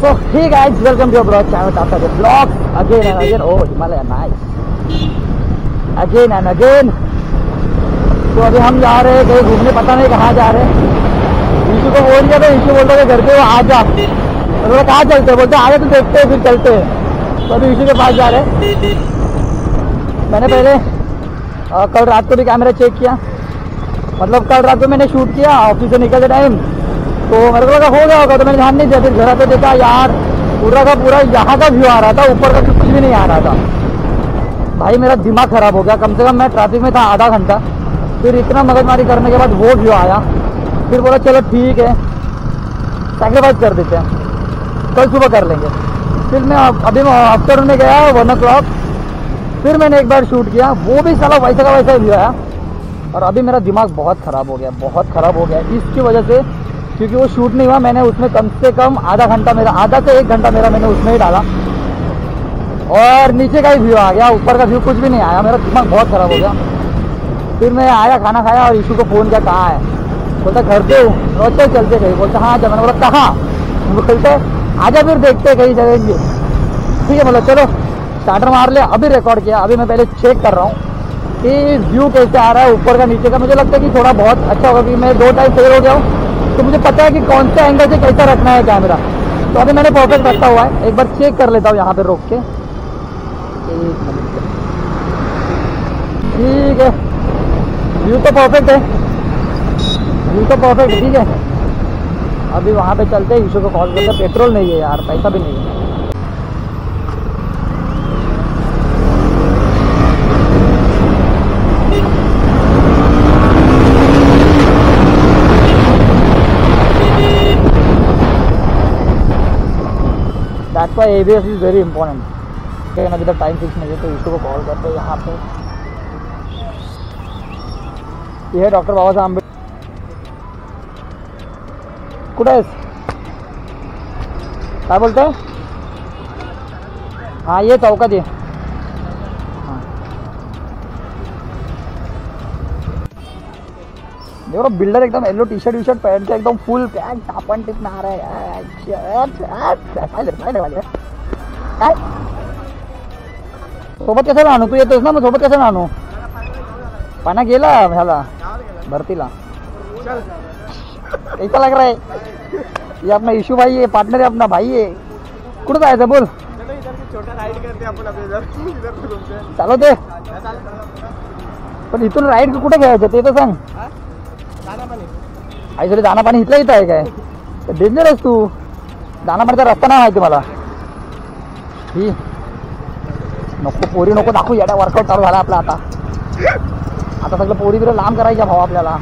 So hey guys, welcome to your blog channel after the vlog again and again. Oh Himalaya, nice. Again and again. तो अभी हम जा रहे हैं कहीं घूमने, पता नहीं कहाँ जा रहे हैं। ईशू को बोल दिया था, ईशू बोलता है घर पे वो आ जा। बोला कहाँ चलते, बोलते आगे तो देखते हैं फिर चलते हैं। तो अभी ईशू के पास जा रहे हैं। मैंने पहले कल रात को भी कैमरा चेक किया, मतलब कल रात को मैंने शूट किया ऑफिस से निकलते टाइम, तो मेरे को लगा हो गया होगा, तो मैंने ध्यान नहीं दिया। फिर घर पे देखा यार पूरा का पूरा यहाँ का व्यू आ रहा था, ऊपर का कुछ भी नहीं आ रहा था। भाई मेरा दिमाग खराब हो गया, कम से कम मैं ट्रैफिक में था आधा घंटा, फिर इतना मगजमारी करने के बाद वो व्यू आया। फिर बोला चलो ठीक है सैक्रिफाइस कर देते हैं, कल सुबह कर लेंगे। फिर मैं अभी आफ्टरनून में गया 1 o'clock, फिर मैंने एक बार शूट किया, वो भी साला वैसा का वैसा व्यू आया। और अभी मेरा दिमाग बहुत ख़राब हो गया, बहुत ख़राब हो गया इसकी वजह से, क्योंकि वो शूट नहीं हुआ। मैंने उसमें कम से कम आधा से 1 घंटा मेरा मैंने उसमें ही डाला, और नीचे का ही व्यू आ गया, ऊपर का व्यू कुछ भी नहीं आया। मेरा दिमाग बहुत ख़राब हो गया। फिर मैं आया, खाना खाया और ईशू को फ़ोन किया, कहाँ है? बोलता घर पे हूँ। रोते चलते कहीं, बोलता हाँ जब। मैंने बोला कहाँ? बोलते आजा फिर देखते कहीं जगह। ठीक है बोला चलो स्टार्टर मार ले। अभी रिकॉर्ड किया, अभी मैं पहले चेक कर रहा हूँ कि व्यू कैसे आ रहा है ऊपर का नीचे का। मुझे लगता है कि थोड़ा बहुत अच्छा होगा, कि मैं 2 टाइम फेल हो गया हूँ, तो मुझे पता है कि कौन से एंगल से कैसा रखना है कैमरा। तो अभी मैंने परफेक्ट रखा हुआ है, एक बार चेक कर लेता हूँ यहाँ पे रोक के। ठीक है, व्यू तो परफेक्ट है, व्यू तो परफेक्ट, ठीक है। अभी वहाँ पे चलते हैं, ईशू को कॉल करते। पेट्रोल नहीं है यार, पैसा भी नहीं है। That's why ABS is very important. लेकिन अभी तक टाइम फिक्स नहीं है, तो ईशू को कॉल करते हैं यहाँ पे। ये है डॉक्टर बाबा साहब आंबेडकर। कुठे आहेस? काय बोलतोय? हाँ ये चौकात ये। हाँ देखो बिल्डर एकदम येलो टी शर्ट पहन के एकदम फुल पैंट टापन टिप आ रहा है। काय सोबत कशाला आणू? तू येतोस ना, मग सोबत कशाला आणू? पाना गेला ह्याला भरतीला। कैसा लग रहा है? ये अपना ईशू भाई है, पार्टनर है, अपना भाई है। कुठं जायचं बोल? छोटा राइड करते आपण इधर चालव ते, पण इथून राईड कुठे घ्यायचं ते तर सांग. आईसोरी दाना पाणी इथलं इथं आहे काय? डेंजर आहेस तू. दाना पाणीचा रस्ता नाही माहिती मला. ही नको पोरी नको दाखवू, याडा वर्कआउट चालू झाला आपला आता. आता सगळं पोरी बिरं लांब करायच्या भाऊ आपल्याला.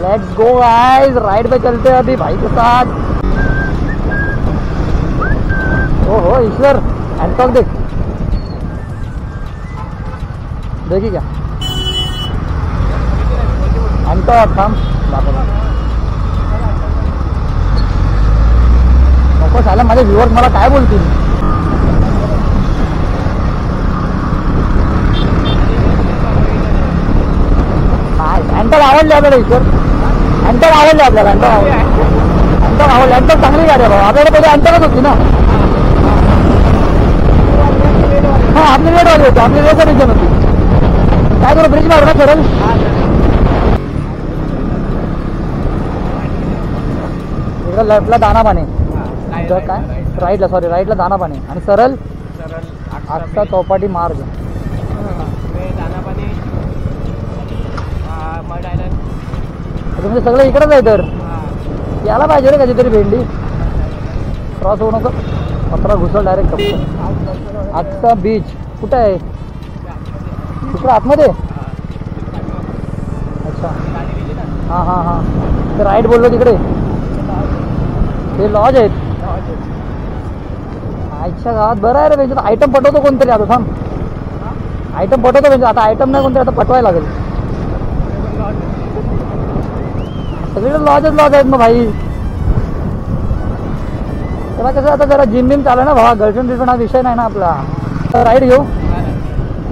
लेट्स गो गाइस, राइड पे चलते हैं अभी भाई के साथ. ओहो ईश्वर एंटॉक देख, देखी क्या एंटॉक. थांब नको साला, माझे व्ह्युअर्स मला काय बोलतील. एंटॉक आवडले आपल्याला ईश्वर, एंटॉक आवडले आपल्याला. एंटॉक आवडले, एंटॉक चांगली गाडी आहे भाऊ. आपल्याला पहिले एंटॉकच होती ना. हा आपली रेट वाली होती, आपली रेट रिजन होती. काय करू, ब्रिज मारू ना सरळ. इकडं लेफ्टला दाना पाणी, काय राईटला, सॉरी राईटला दाना पाणी, आणि सरळ आजचा चौपाटी मार्ग. म्हणजे सगळं इकडेच आहे, तर याला पाहिजे रे कधीतरी भेंडी. क्रॉस होऊ नको, 15 घुसल डायरेक्ट कप्पन. आजचा बीच कुठं आहे? तिकडं आतमध्ये. अच्छा हां हां हां, ते राईट बोललो तिकडे, ते लॉज आहेत. आजच्या गावात बरं आहे रे. म्हणजे आयटम पटवतो कोणतरी आता. थांब आयटम पटवतो, म्हणजे आता आयटम नाही कोणतरी, आता पटवायला लागेल. सगळीकडे लॉज आहेत मग भाई. तेव्हा कसं आता जरा जिम बिम चालू ना भावा, गर्लफ्रेंड हा विषय नाही ना आपला. राईड घेऊ,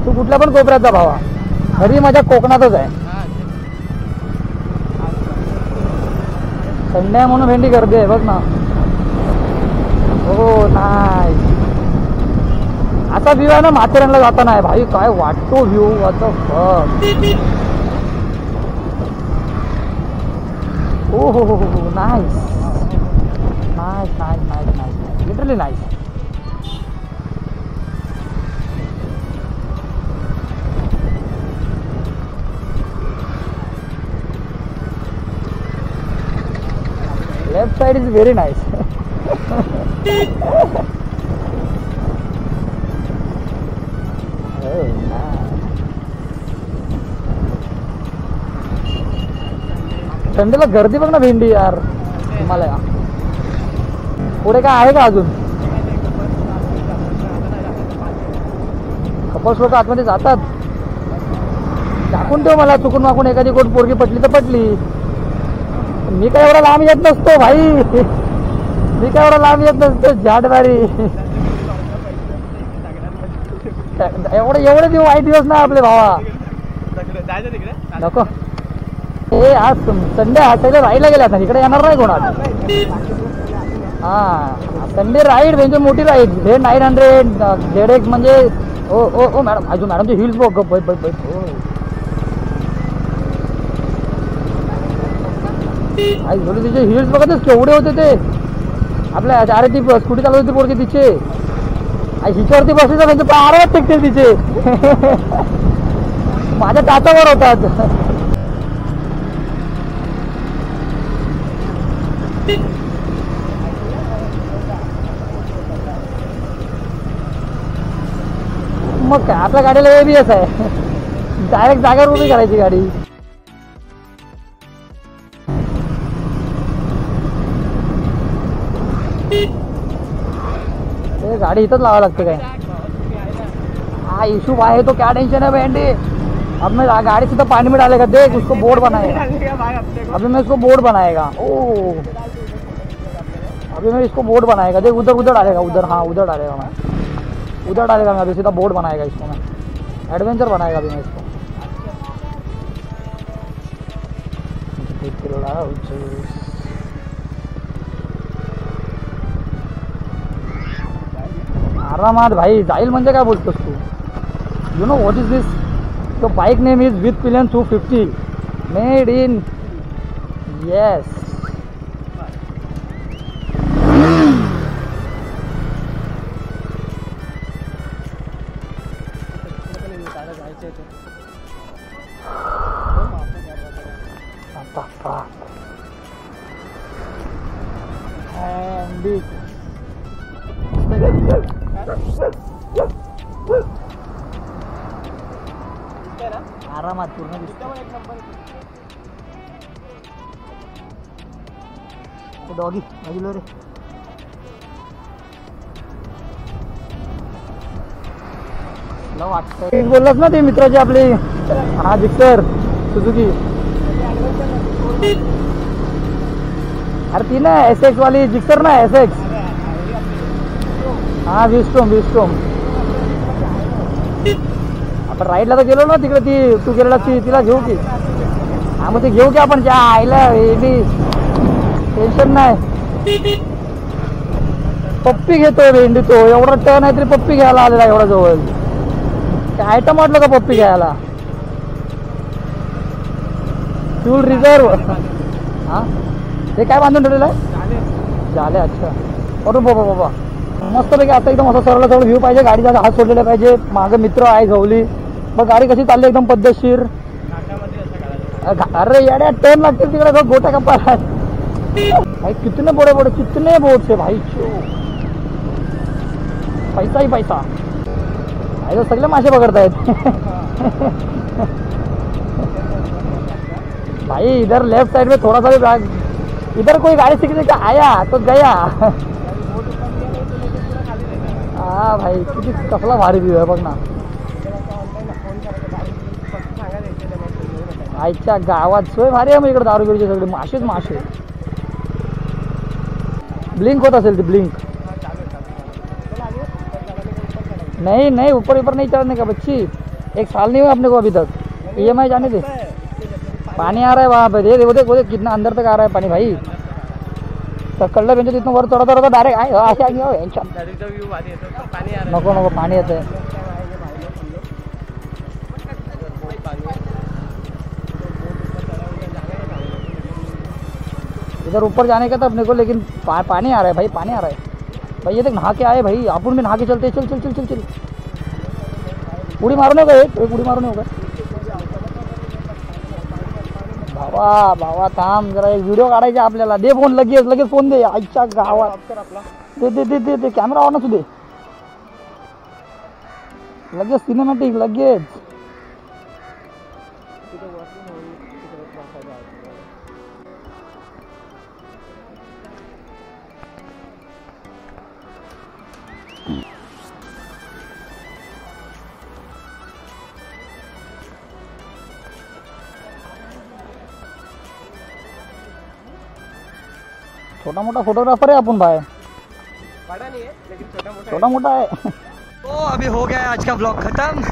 तू कुठल्या पण कोपऱ्यात जा भावा, खरी माझ्या कोकणातच आहे. संडे आहे म्हणून भेंडी गर्दी आहे बघ ना. हो नाही असा व्ह्यू आहे ना माथेरानला जाताना आहे भाई. काय वाटतो व्ह्यू आता. हो हो हो हो nice nice nice nice nice literally nice. Left side is very nice. संडेला गर्दी बघ ना भेंडी यार हिमालया. पुढे काय आहे का अजून. कपल्स लोक आतमध्ये जातात. टाकून ठेव मला चुकून माकून एखादी कोण पोरगी पटली तर पटली. मी काय एवढा लांब येत नसतो भाई. मी काय एवढा लांब येत नसतो झाडवारी. एवढे दिवस वाईट दिवस ना आपले भावा. नको हे आज संडे आज सगळे राईडला गेले आता इकडे येणार नाही कोणा. हा संडे राईड म्हणजे मोठी राईड Z900 ZX म्हणजे ओ ओ ओ मॅडम अजून मॅडमचे हिल्स बघ बैठ बैठ बैठ. आई बोलू तिचे हिल्स बघतच केवढे होते ते. आपल्या अरे ती स्कूटी चालवत होती पोरगी तिचे. आई हिच्यावरती बसली म्हणजे पारावर टेकते तिचे. माझ्या टाचावर होतात. मग काय आपल्या गाडीला ABS आहे. डायरेक्ट जागेवर उभी करायची गाडी. गाड़ी इतना लावा लगता है. हाँ इशू है तो क्या टेंशन है भेंडी. अब मैं गाड़ी सीधा पानी में डालेगा. देख उसको बोर्ड बनाएगा. अभी मैं इसको बोर्ड बनाएगा. ओ अभी मैं इसको बोर्ड बनाएगा. देख उधर उधर डालेगा. उधर हाँ उधर डालेगा. मैं उधर डालेगा. मैं अभी सीधा बोर्ड बनाएगा इसको. मैं एडवेंचर बनाएगा अभी मैं इसको. आरामात भाई जाईल म्हणजे काय बोलतोस तू. You know what is this. तो bike name is with pillion 250 made in yes. आरामात पूर्ण डॉगी बाजूला रे. वाटत बोललास ना ते मित्राची आपली. हा जिक्सर सुझुकी. अरे ती ना SX वाली जिक्सर ना SX. हा विस्टोम. आपण राईडला तर गेलो ना तिकडे. ती तू गेलेला तिला घेऊ की. हा मग ते घेऊ की आपण. त्या आईला टेन्शन नाही. पप्पी घेतोय भेंडी तो. एवढा टर्न आहे तरी पप्पी घ्यायला आलेला एवढा जवळ. काय आयटम वाटलं का पप्पी घ्यायला. Fuel reserve. हा हे काय बांधून ठेवलेलं आहे. झाले अच्छा. अरे बाबा मस्तपैकी आता एकदम असं सरळ सरळ व्ह्यू पाहिजे. गाडीचा हात सोडलेला पाहिजे. मागं मित्र आहे झवली. मग गाडी कशी चालली एकदम पद्धतशीर. अरे येड्या टर्न लागतील तिकडे गोट्या कप्पा. भाई कितने बड़े बोट से भाई. पैसा ही पैसा. भाई तो सगळे मासे पकडतायत. भाई इधर लेफ्ट साइड में थोड़ा सा भी बैग. इधर कोई गाड़ी सीखने का आया तो गया. हाँ भाई किती कसला भारी व्ह्यू आहे बघ ना. आईच्या गावात सोय भारी आहे. मग इकडे दारू बिरूचे सगळे मासेच मासे. ब्लिंक होत असेल ती ब्लिंक. नहीं ऊपर नहीं चढ़ने का बच्ची. 1 साल नहीं हुआ अपने को अभी तक. EMI जाने दे. पानी आ रहा है वहाँ पे. देख कितना अंदर तक आ रहा है पानी भाई. तर कळलं म्हणजे तिथून वर चढत चढत डायरेक्ट आहे असे आगे टेन्शन नदीचा व्ह्यू भारी येतो पाणी आ रहा नको नको पाणी येते इधर ऊपर जाने का था अपने को लेकिन पानी आ रहा है भाई पानी आ रहा है भाई ये देख नहा के आए भाई अपन भी नहा के चलते चल चल चल चल चल उडी मारून होगा एक उडी मारून होगा भावा भावा थांब जरा एक व्हिडिओ काढायचा आपल्याला दे फोन लगेच लगेच फोन दे आईच्या गावात दे दे दे दे दे कॅमेरा ऑन असू दे लगेच सिनेमॅटिक लगेच छोटा मोटा फोटोग्राफर है अपन भाई बड़ा नहीं है लेकिन छोटा मोटा है तो अभी हो गया है आज का ब्लॉग खत्म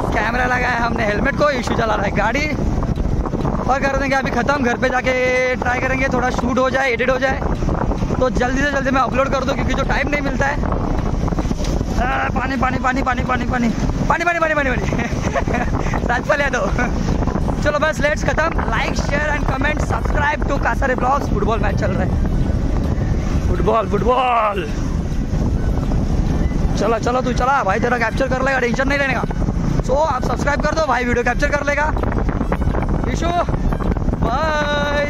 कैमरा लगाया हमने हेलमेट को इशू चला रहा है गाड़ी और कर देंगे अभी ख़त्म घर पे जाके ट्राई करेंगे थोड़ा शूट हो जाए एडिट हो जाए तो जल्दी से जल्दी मैं अपलोड कर दूँ क्योंकि जो टाइम नहीं मिलता है पानी पानी पानी पानी पानी पानी पानी पानी पानी पानी पानी राजपाल यादव चलो बस लेट्स खत्म like share and comment subscribe to Kasare blogs football match चल रहा है फुटबॉल फुटबॉल चलो चलो तू चला भाई तेरा कैप्चर कर लेगा टेंशन नहीं लेने का सो आप सब्सक्राइब कर दो भाई वीडियो कैप्चर कर लेगा इशू बाय